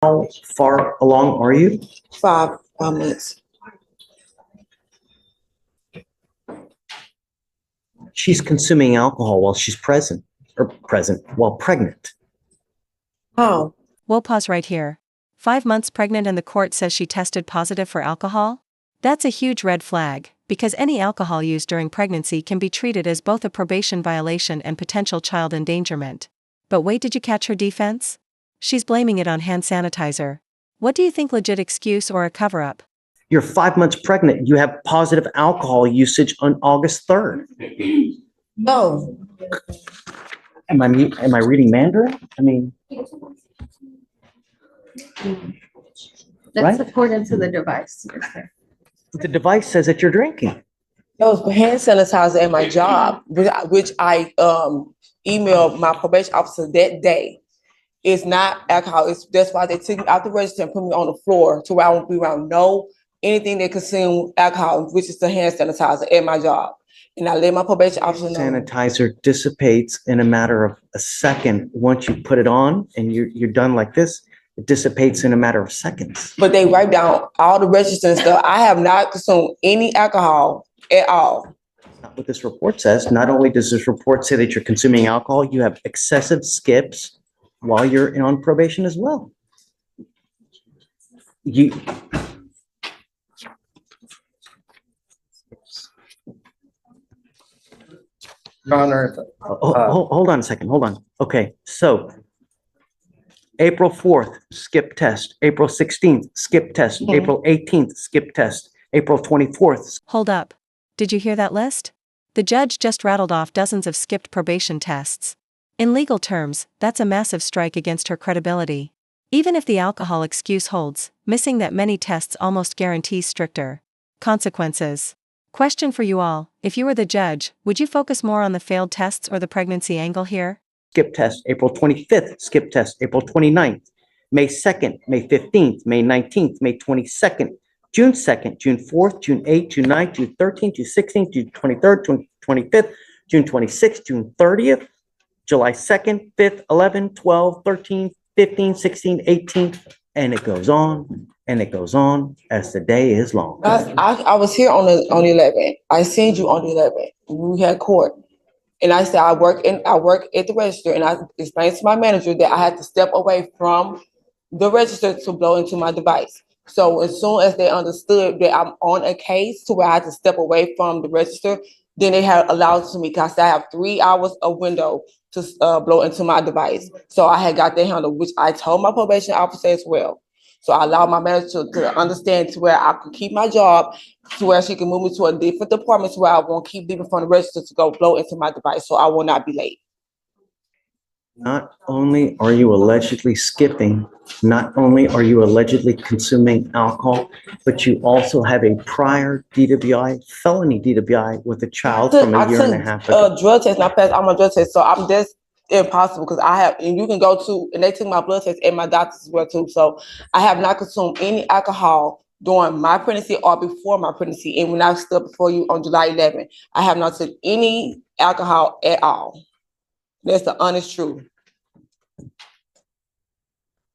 How far along are you? 5 months. She's consuming alcohol while she's while pregnant. How? We'll pause right here. 5 months pregnant and the court says she tested positive for alcohol? That's a huge red flag, because any alcohol used during pregnancy can be treated as both a probation violation and potential child endangerment. But wait, did you catch her defense? She's blaming it on hand sanitizer. What do you think, legit excuse or a cover-up? You're 5 months pregnant. You have positive alcohol usage on August 3rd. No. Am I reading Mandarin? I mean, That's Right? according to the device. the device says that you're drinking. That was hand sanitizer at my job, which I emailed my probation officer that day. It's not alcohol. That's why they took me out the register and put me on the floor to where I won't be around anything that consume alcohol, which is the hand sanitizer at my job. And I let my probation officer know. Sanitizer dissipates in a matter of a second. Once you put it on and you're done like this, it dissipates in a matter of seconds. But they write down all the registers and stuff. I have not consumed any alcohol at all. That's not what this report says. Not only does this report say that you're consuming alcohol, you have excessive skips while you're on probation as well. Your Honor, hold on a second. Hold on. Okay, so April 4th, skip test. April 16th, skip test. Mhm. April 18th, skip test. April 24th. Hold up. Did you hear that list? The judge just rattled off dozens of skipped probation tests. In legal terms, that's a massive strike against her credibility. Even if the alcohol excuse holds, missing that many tests almost guarantees stricter consequences. Question for you all, if you were the judge, would you focus more on the failed tests or the pregnancy angle here? Skip test, April 25th, skip test, April 29th, May 2nd, May 15th, May 19th, May 22nd, June 2nd, June 4th, June 8th, June 9th, June 13th, June 16th, June 23rd, June 25th, June 26th, June 30th, July 2nd, 5th, 11th, 12th, 13th, 15th, 16th, 18th, and it goes on and it goes on as the day is long. I was here on the 11th. I seen you on the 11th. We had court. And I said, I work at the register, and I explained to my manager that I had to step away from the register to blow into my device. So as soon as they understood that I'm on a case to where I had to step away from the register, then they had allowed to me, because I have 3 hours of window to blow into my device. So I had got that handled, which I told my probation officer as well. So I allowed my manager to understand to where I could keep my job, to where she can move me to a different department, to where I won't keep leaving from the register to go blow into my device, so I will not be late. Not only are you allegedly skipping, not only are you allegedly consuming alcohol, but you also have a prior DWI, felony DWI with a child from a year and a half ago. Drug test, and I passed all my drug tests, so I'm just impossible, because I have, and you can go to, and they took my blood test and my doctors as well too. So I have not consumed any alcohol during my pregnancy or before my pregnancy. And when I stood before you on July 11th, I have not took any alcohol at all. That's the honest truth.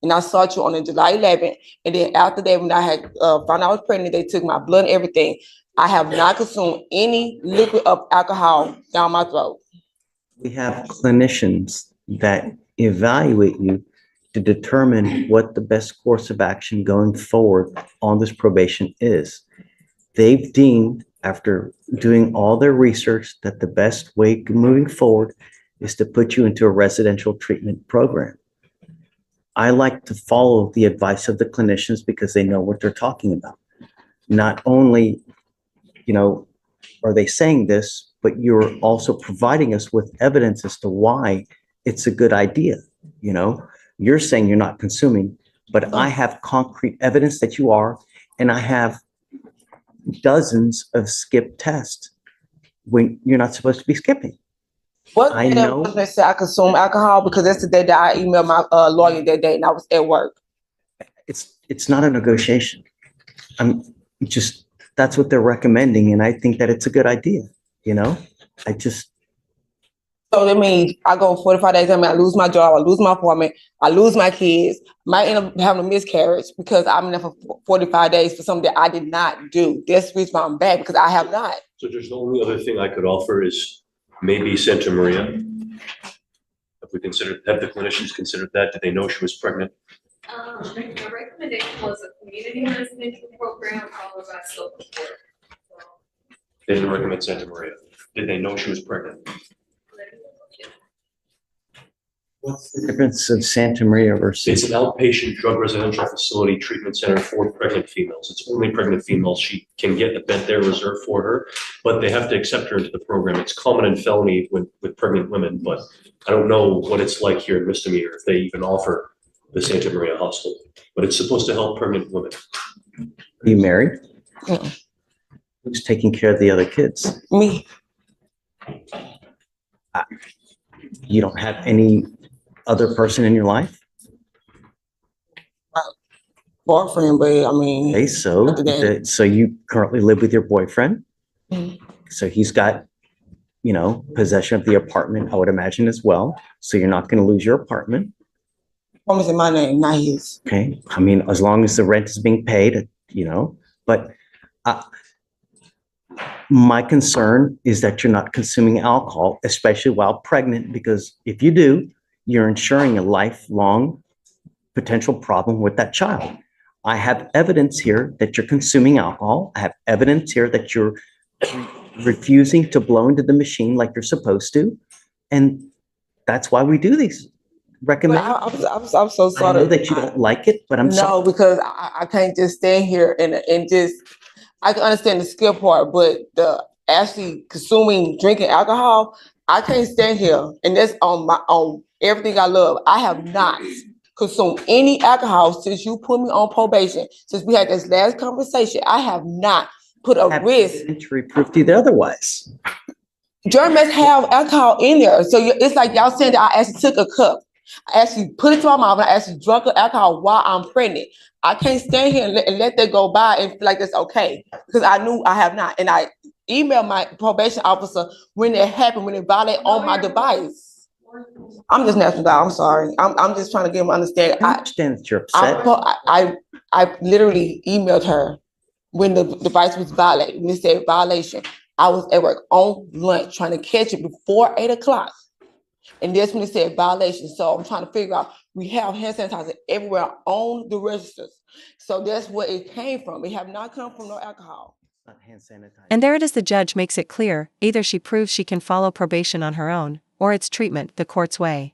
And I saw you on the July 11th, and then after that, when I had found out I was pregnant, they took my blood and everything. I have not consumed any liquid of alcohol down my throat. We have clinicians that evaluate you to determine what the best course of action going forward on this probation is. They've deemed, after doing all their research, that the best way moving forward is to put you into a residential treatment program. I like to follow the advice of the clinicians because they know what they're talking about. Not only, are they saying this, but you're also providing us with evidence as to why it's a good idea. You're saying you're not consuming, but I have concrete evidence that you are, and I have dozens of skip tests when you're not supposed to be skipping. What I day know. was they say I consume alcohol? Because that's the day that I emailed my lawyer that day, and I was at work. It's not a negotiation. That's what they're recommending, and I think that it's a good idea. So that means I go 45 days, I lose my job, I lose my apartment, I lose my kids, might end up having a miscarriage because I'm in there for 45 days for something that I did not do. That's the reason why I'm back, because I have not. So just the only other thing I could offer is maybe Santa Maria. Have the clinicians considered that? Did they know she was pregnant? The recommendation was a community residential program followed by social work. They didn't recommend Santa Maria. Did they know she was pregnant? What's the difference of Santa Maria It's versus? an outpatient drug residential facility treatment center for pregnant females. It's only pregnant females. She can get a bed there reserved for her, but they have to accept her into the program. It's common in felony with pregnant women, but I don't know what it's like here in misdemeanor if they even offer the Santa Maria Hospital. But it's supposed to help pregnant women. Are you married? Mm. Who's taking care of the other kids? Me, You don't have any other person in your life? boyfriend, but I mean, Okay, so, Other than- so you currently live with your boyfriend? Mhm. So he's got, possession of the apartment, I would imagine as well. So you're not going to lose your apartment, promise in my name, not his. okay? I mean, as long as the rent is being paid, but my concern is that you're not consuming alcohol, especially while pregnant, because if you do, you're ensuring a lifelong potential problem with that child. I have evidence here that you're consuming alcohol. I have evidence here that you're refusing to blow into the machine like you're supposed to. And that's why we do these. But Recommend. I'm so I sorry. know that you don't like it, but I'm No, sorry. because I can't just stand here and just, I can understand the skill part, but the actually consuming, drinking alcohol, I can't stand here. And that's on everything I love. I have not consumed any alcohol since you put me on probation. Since we had this last conversation, I have not put a Have risk. evidentiary proof to the otherwise. Germ must have alcohol in there. So it's like y'all saying that I actually took a cup. I actually put it to my mouth and I actually drunk the alcohol while I'm pregnant. I can't stand here and let that go by and feel like that's okay, because I knew I have not. And I emailed my probation officer when it happened, when it violated on my device. I'm just national dog. I'm sorry. I'm just trying to give them understanding. I understand that you're upset. I literally emailed her when the device was violated. When it said violation, I was at work on lunch trying to catch it before 8 o'clock. And that's when it said violation. So I'm trying to figure out, we have hand sanitizer everywhere on the registers. So that's where it came from. It have not come from no alcohol. Not hand sanitizer. And there it is, the judge makes it clear, either she proves she can follow probation on her own, or it's treatment the court's way.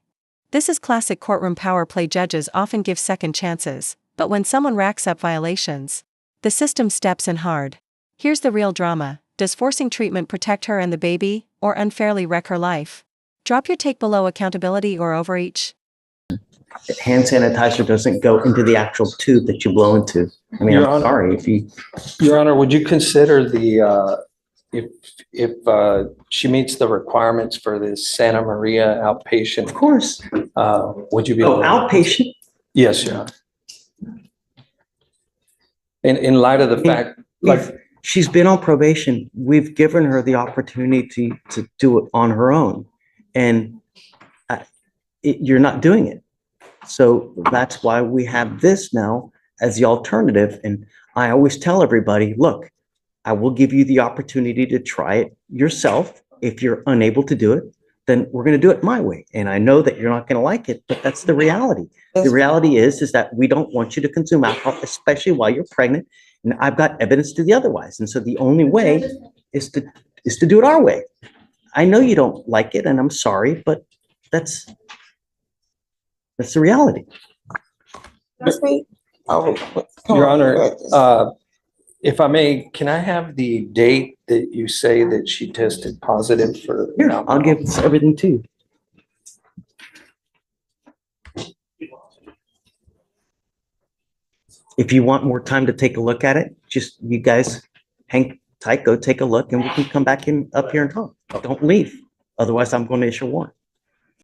This is classic courtroom power play. Judges often give second chances, but when someone racks up violations, the system steps in hard. Here's the real drama: does forcing treatment protect her and the baby, or unfairly wreck her life? Drop your take below. Accountability or overreach? Hand sanitizer doesn't go into the actual tube that you blow into. I mean, Your I'm Honor. sorry if you, Your Honor, would you consider if she meets the requirements for this Santa Maria of outpatient, course. would you be? Oh, outpatient. Yes, Your Honor. In light of the fact, like, She's been on probation. We've given her the opportunity to do it on her own. And you're not doing it. So that's why we have this now as the alternative. And I always tell everybody, look, I will give you the opportunity to try it yourself. If you're unable to do it, then we're going to do it my way. And I know that you're not going to like it, but that's the reality. The reality is that we don't want you to consume alcohol, especially while you're pregnant. And I've got evidence to the otherwise. And so the only way is to do it our way. I know you don't like it, and I'm sorry, but that's the reality. Oh, come Your on, Honor, if I may, can I have the date that you say that she tested positive for? Here, I'll give everything to you. If you want more time to take a look at it, just you guys hang tight, go take a look, and we can come back in up here and talk. Don't leave. Otherwise, I'm going to issue a warrant.